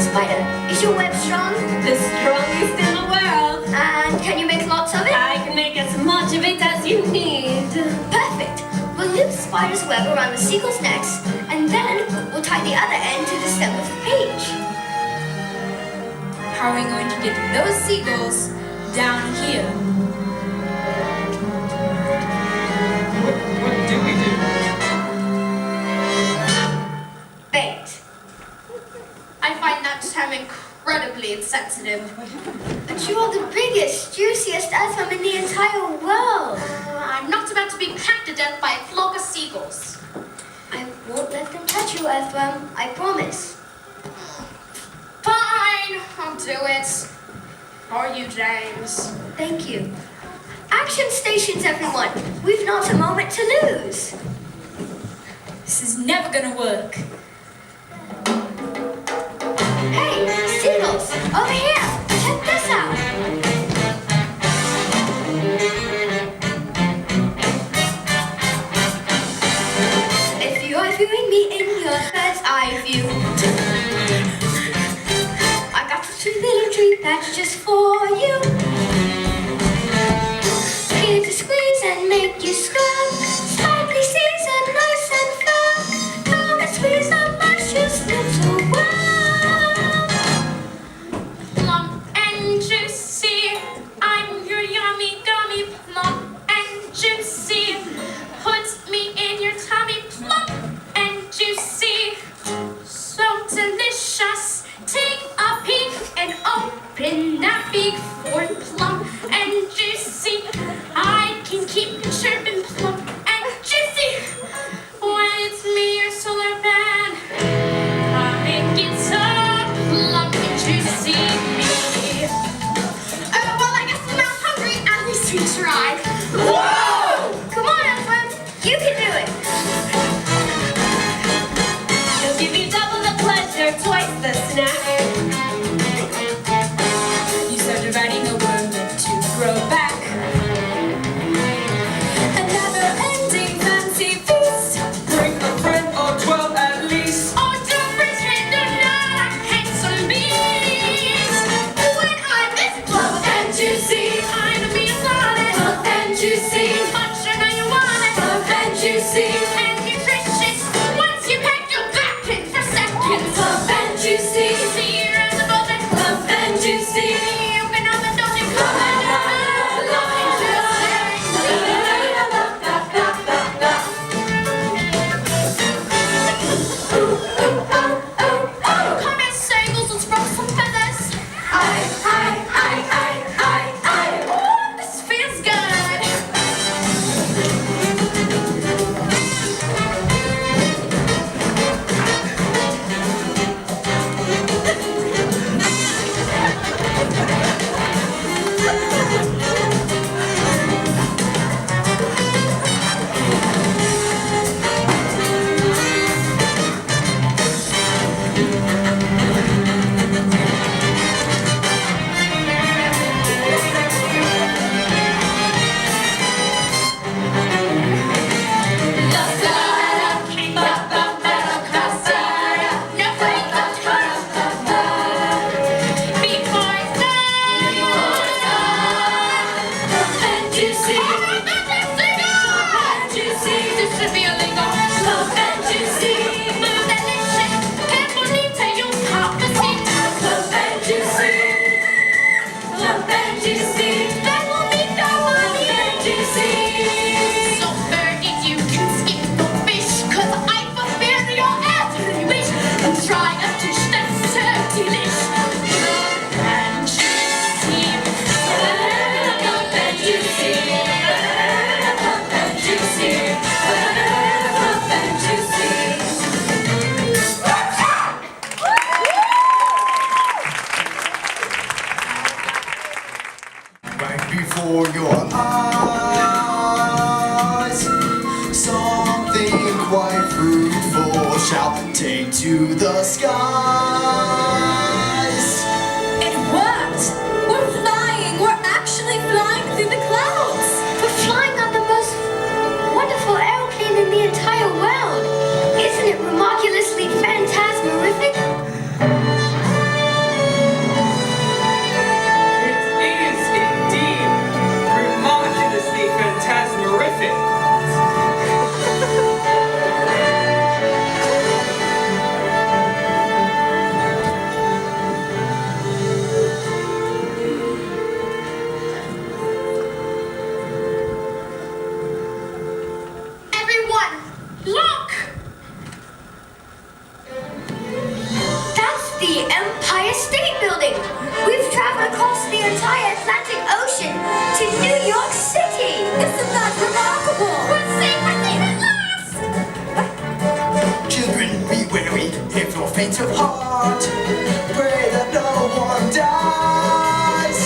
Spider, is your web strong? The strongest in the world. And can you make lots of it? I can make as much of it as you need. Perfect. We'll loop Spider's web around the seagull's necks, and then we'll tie the other end to the stem of the peach. How are we going to get those seagulls down here? What do we do? Bait. I find that term incredibly insensitive. But you are the biggest, juiciest earthworm in the entire world. I'm not about to be hacked to death by a flock of seagulls. I won't let them touch you, earthworm. I promise. Fine, I'll do it. For you, James. Thank you. Action stations, everyone. We've not a moment to lose. This is never gonna work. Hey, seagulls, over here. Check this out. If you are viewing me in your bird's eye view, I got a sweet little treat that's just for you. Here to squeeze and make you scrub. Slightly seasoned, nice and firm. Come and squeeze a luscious little worm. Plump and juicy, I'm your yummy gummy. Plump and juicy, put me in your tummy. Plump and juicy, so delicious. Take a peek and open that beak for plump and juicy. I can keep you chirping. Plump and into the skies. It worked! We're flying! We're actually flying through the clouds! We're flying on the most wonderful aeroplane in the entire world. Isn't it remarkulously phantasmerific? It is indeed remarkulously phantasmerific. Everyone, look! That's the Empire State Building. We've traveled across the entire Atlantic Ocean to New York City. Isn't that remarkable? We're safe at last. Children, be wary if you're faint of heart. Pray that no one dies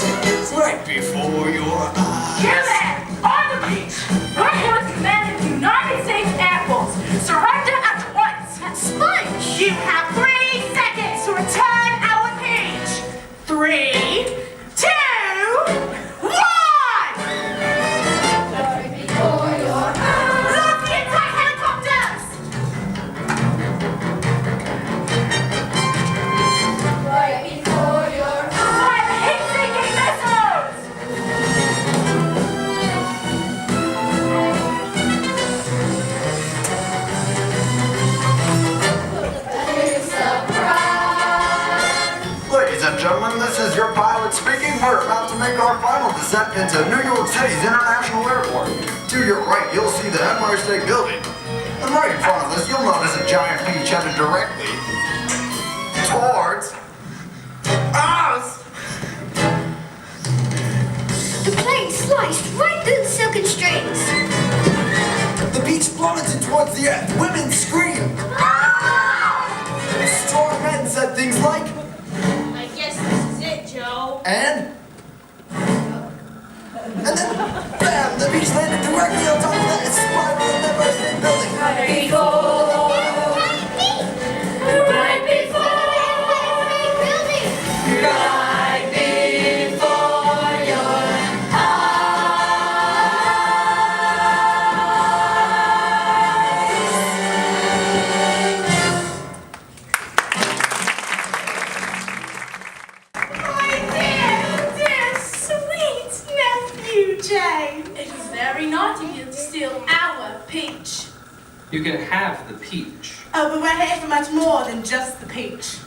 right before your eyes. You there, on the beach! Your force commanded the United States Air Force. Surrender at once! Sponge! You have 3 seconds to return our page. 3, 2, 1! Look, the anti-helicopters! Right before your Fire the heat-seeking missiles! Ladies and gentlemen, this is your pilot speaking. We're about to make our final descent into New York City's International Airport. To your right, you'll see the Empire State Building. And right in front of us, you'll notice a giant peach headed directly towards us. The plane sliced right through the silken strings. The peach plummeted towards the earth. Women screamed. Strong men said things like, I guess this is it, Joe. and then, bam! The beach landed directly on top of that spiral of the Empire State Building. right before your Dear, sweet nephew James. It is very naughty of you to steal our peach. You can have the peach. Oh, but we're here for much more than just the peach.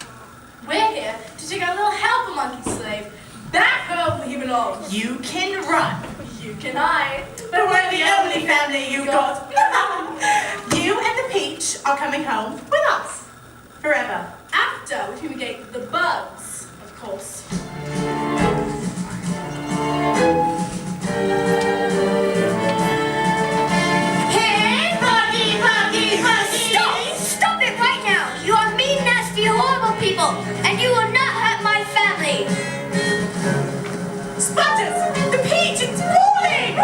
We're here to take our little helper monkey slave back home where he belongs. You can run, You can hide. but we're the only family you've got. You and the peach are coming home with us. Forever. After we fumigate the bugs, of course. Hey, Buggy, Buggy, Buggy! Stop it right now! You are mean, nasty, horrible people, and you will not hurt my family. Sputters! The peach, it's falling!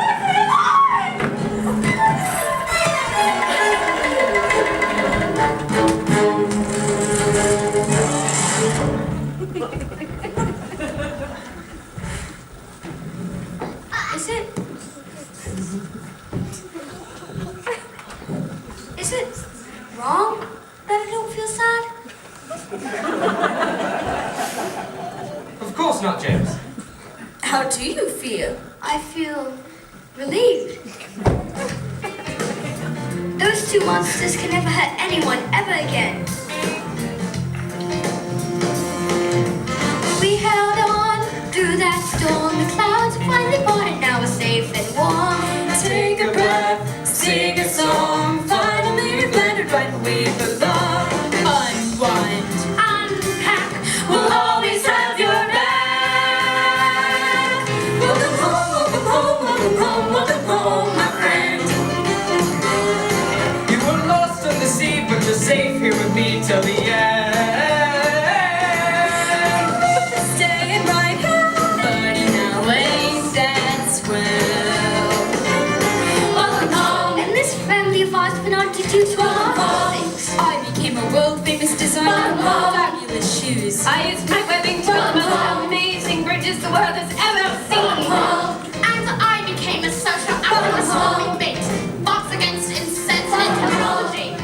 Is it wrong that I don't feel sad? Of course not, James. How do you feel? I feel relieved. Those two monsters can never hurt anyone ever again. We held on through that storm. The clouds finally parted. Now we're safe and warm. Take a breath, sing a song. Finally we've landed right where we belong. Unwind, unpack, we'll always have your back. Welcome home, welcome home, welcome home, welcome home, my friend. You were lost on the sea, but you're safe here with me till the end. Staying right here, but in our ways that's well. Welcome home. And this family of ours been on to do to our things. I became a world famous designer. I used my webbing to build the most amazing bridges the world has ever seen. And I became a social activist moving bait. Box against insensitive technology.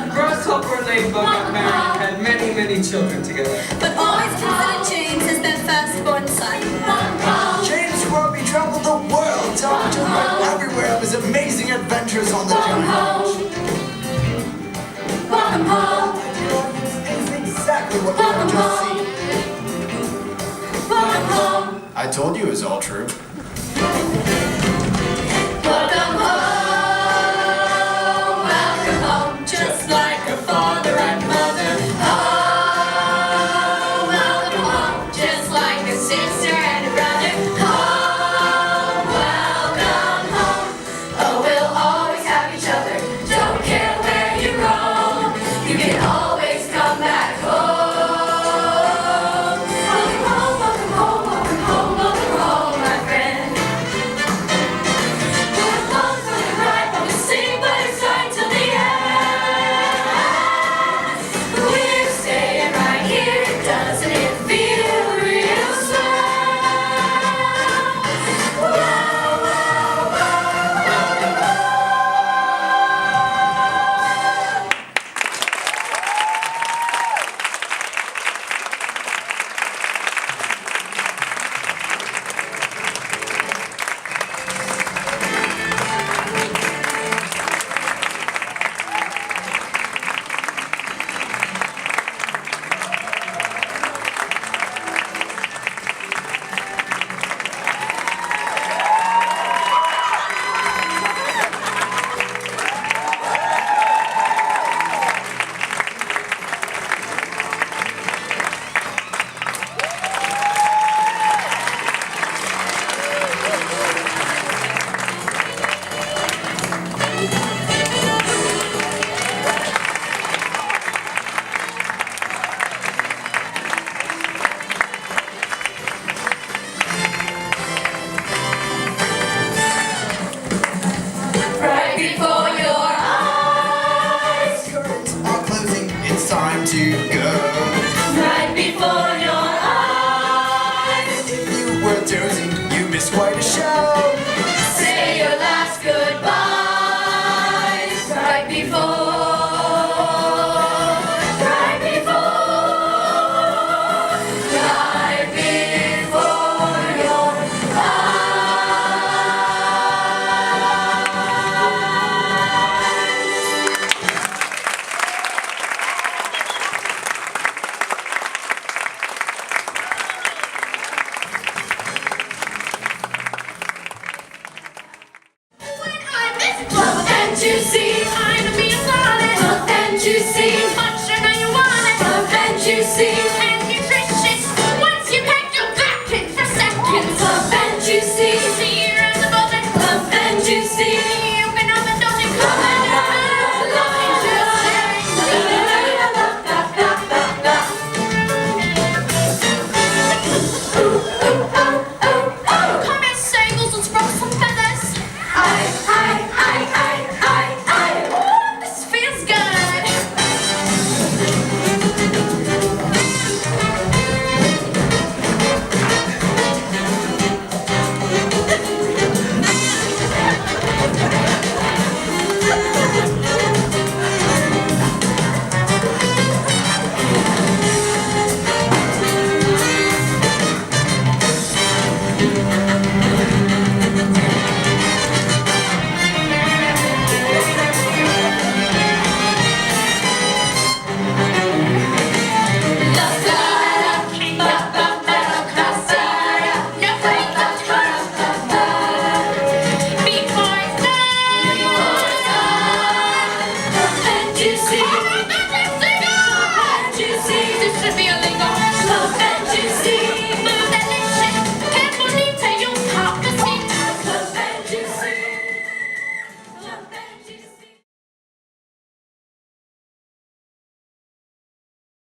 Grasshopper and Ladybug got married and had many, many children together. But always considered James as their firstborn son. James Roby traveled the world, telling children everywhere of his amazing adventures on the journey. Welcome home. It's exactly what you just seen. Welcome home. I told you it was all true. Welcome home. Welcome home. Just like a father and mother. Home. Welcome home. Just like a sister and a brother. Home. Welcome home. Oh, we'll always have each other. Don't care where you roam. You can always come back home. Welcome home. Welcome home. Welcome home. Welcome home, my friend. We're close when we ride, but we sing by your side till the end. We're staying right here, doesn't it feel real swell? Wow, wow, right before your eyes. Curtains are closing, it's time to go. Right before your eyes. If you were dozing, you missed quite a show. Say your last goodbyes. Right before. Right before. Right before your When I'm this close and you see